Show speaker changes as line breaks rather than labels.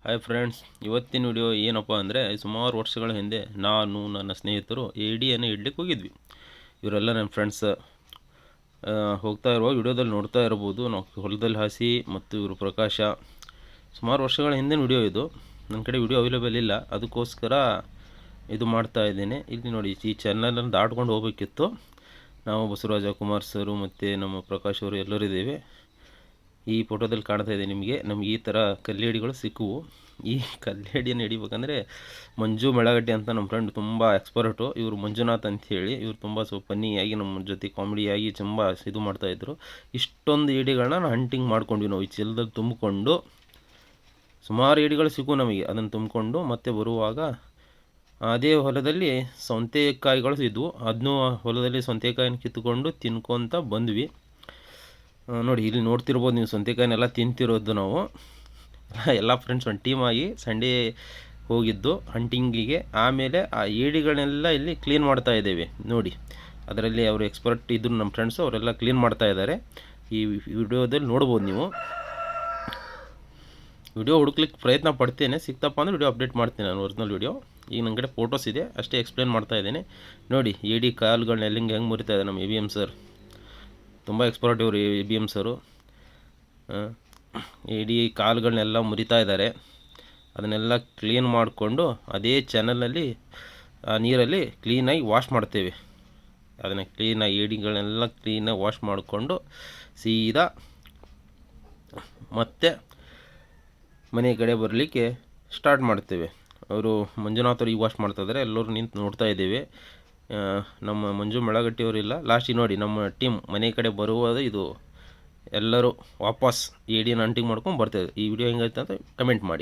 Hi friends, ಇವತ್ತಿನ video ಏನಪ್ಪ ಅಂದರೆ ಸುಮಾರು ವರ್ಷಗಳ ಹಿಂದೆ ನಾನು ನನ್ನ ಸ್ನೇಹಿತರು ಏಡಿಯನ್ನು ಇಡ್ಲಿಕ್ಕೆ ಹೋಗಿದ್ವಿ. ಇವರೆಲ್ಲ ನನ್ನ ಫ್ರೆಂಡ್ಸ್. ಹೋಗ್ತಾ ಇರುವ ವಿಡಿಯೋದಲ್ಲಿ ನೋಡ್ತಾ ಇರ್ಬೋದು. ನಾವು ಹೊಲದಲ್ಲಿ ಹಾಸಿ ಮತ್ತು ಇವರು ಪ್ರಕಾಶ. ಸುಮಾರು ವರ್ಷಗಳ ಹಿಂದಿನ ವಿಡಿಯೋ ಇದು. ನನ್ನ ಕಡೆ ವಿಡಿಯೋ ಅವೈಲೇಬಲ್ ಇಲ್ಲ, ಅದಕ್ಕೋಸ್ಕರ ಇದು ಮಾಡ್ತಾ ಇದ್ದೇನೆ. ಇಲ್ಲಿ ನೋಡಿ, ಈ ಚಾನಲನ್ನು ದಾಟ್ಕೊಂಡು ಹೋಗಬೇಕಿತ್ತು. ನಾವು ಬಸವರಾಜ, ಕುಮಾರ್ ಸರು ಮತ್ತು ನಮ್ಮ ಪ್ರಕಾಶ್ ಅವರು ಎಲ್ಲರೂ ಇದ್ದೇವೆ. ಈ ಫೋಟೋದಲ್ಲಿ ಕಾಣ್ತಾ ಇದೆ ನಿಮಗೆ. ನಮಗೆ ಈ ಥರ ಕಲ್ಲೇಡಿಗಳು ಸಿಕ್ಕುವು. ಈ ಕಲ್ಲೇಡಿಯನ್ನು ಹಿಡಿಬೇಕಂದ್ರೆ ಮಂಜು ಮೆಳಗಡ್ಡೆ ಅಂತ ನಮ್ಮ ಫ್ರೆಂಡ್ ತುಂಬ ಎಕ್ಸ್ಪರ್ಟು. ಇವರು ಮಂಜುನಾಥ್ ಅಂಥೇಳಿ. ಇವರು ತುಂಬ ಸ್ವಲ್ಪ ಫನ್ನಿಯಾಗಿ ನಮ್ಮ ಜೊತೆ ಕಾಮಿಡಿಯಾಗಿ ತುಂಬ ಇದು ಮಾಡ್ತಾಯಿದ್ರು. ಇಷ್ಟೊಂದು ಏಡಿಗಳನ್ನ ಹಂಟಿಂಗ್ ಮಾಡ್ಕೊಂಡ್ವಿ ನಾವು. ಈ ಚೀಲದಲ್ಲಿ ತುಂಬಿಕೊಂಡು ಸುಮಾರು ಏಡಿಗಳು ಸಿಕ್ಕು ನಮಗೆ. ಅದನ್ನು ತುಂಬಿಕೊಂಡು ಮತ್ತೆ ಬರುವಾಗ ಅದೇ ಹೊಲದಲ್ಲಿ ಸೌತೆಕಾಯಿಗಳು ಇದ್ವು. ಅದನ್ನೂ ಹೊಲದಲ್ಲಿ ಸೌತೆಕಾಯಿನ ಕಿತ್ತುಕೊಂಡು ತಿನ್ಕೊತ ಬಂದ್ವಿ. ನೋಡಿ, ಇಲ್ಲಿ ನೋಡ್ತಿರ್ಬೋದು ನೀವು, ಸೌತೆಕಾಯಿನೆಲ್ಲ ತಿಂತಿರೋದು ನಾವು ಎಲ್ಲ ಫ್ರೆಂಡ್ಸ್ ಒಂದು ಟೀಮಾಗಿ ಸಂಡೇ ಹೋಗಿದ್ದು ಹಂಟಿಂಗಿಗೆ. ಆಮೇಲೆ ಆ ಏಡಿಗಳನ್ನೆಲ್ಲ ಇಲ್ಲಿ ಕ್ಲೀನ್ ಮಾಡ್ತಾ ಇದ್ದೇವೆ ನೋಡಿ. ಅದರಲ್ಲಿ ಅವರು ಎಕ್ಸ್ಪರ್ಟ್ ಇದ್ದರು ನಮ್ಮ ಫ್ರೆಂಡ್ಸು, ಅವರೆಲ್ಲ ಕ್ಲೀನ್ ಮಾಡ್ತಾ ಇದ್ದಾರೆ. ಈ ವಿಡಿಯೋದಲ್ಲಿ ನೋಡ್ಬೋದು ನೀವು. ವಿಡಿಯೋ ಹುಡುಕ್ಲಿಕ್ಕೆ ಪ್ರಯತ್ನ ಪಡ್ತೇನೆ, ಸಿಕ್ತಪ್ಪ ಅಂದರೆ ವಿಡಿಯೋ ಅಪ್ಡೇಟ್ ಮಾಡ್ತೇನೆ ನಾನು, ಒರಿಜಿನಲ್ ವಿಡಿಯೋ. ಈಗ ನನ್ನ ಕಡೆ ಫೋಟೋಸ್ ಇದೆ, ಅಷ್ಟೇ ಎಕ್ಸ್ಪ್ಲೇನ್ ಮಾಡ್ತಾ ಇದ್ದೇನೆ ನೋಡಿ. ಏಡಿ ಕಾಲುಗಳನ್ನ ಹೆಂಗೆ ಮುರಿತಾ ಇದೆ ನಮ್ಮ ABM ಸರ್. ತುಂಬ ಎಕ್ಸ್ಪರ್ಟ್ ಇವರು ABM ಸರು. ಏಡಿ ಕಾಲುಗಳನ್ನೆಲ್ಲ ಮುರಿತಾ ಇದ್ದಾರೆ. ಅದನ್ನೆಲ್ಲ ಕ್ಲೀನ್ ಮಾಡಿಕೊಂಡು ಅದೇ ಚಾನಲ್ನಲ್ಲಿ ನೀರಲ್ಲಿ ಕ್ಲೀನಾಗಿ ವಾಶ್ ಮಾಡ್ತೇವೆ. ಅದನ್ನು ಕ್ಲೀನಾಗಿ ಏಡಿಗಳನ್ನೆಲ್ಲ ಕ್ಲೀನಾಗಿ ವಾಶ್ ಮಾಡಿಕೊಂಡು ಸೀದಾ ಮತ್ತೆ ಮನೆ ಕಡೆ ಬರಲಿಕ್ಕೆ ಸ್ಟಾರ್ಟ್ ಮಾಡ್ತೇವೆ. ಅವರು ಮಂಜುನಾಥ್ ಅವರು ಈಗ ವಾಶ್ ಮಾಡ್ತಾಯಿದ್ದಾರೆ, ಎಲ್ಲರೂ ನಿಂತು ನೋಡ್ತಾ ಇದ್ದೇವೆ. ನಮ್ಮ ಮಂಜು ಮೆಳಗಟ್ಟಿಯವರಿಲ್ಲ. ಲಾಸ್ಟಿಗೆ ನೋಡಿ, ನಮ್ಮ ಟೀಮ್ ಮನೆ ಕಡೆ ಬರುವುದು ಇದು. ಎಲ್ಲರೂ ವಾಪಸ್ ಏಡಿಯನ್ನು ಹಂಟಿಂಗ್ ಮಾಡ್ಕೊಂಡು ಬರ್ತೇವೆ. ಈ ವಿಡಿಯೋ ಹೆಂಗಾಯ್ತು ಅಂತ ಕಮೆಂಟ್ ಮಾಡಿ.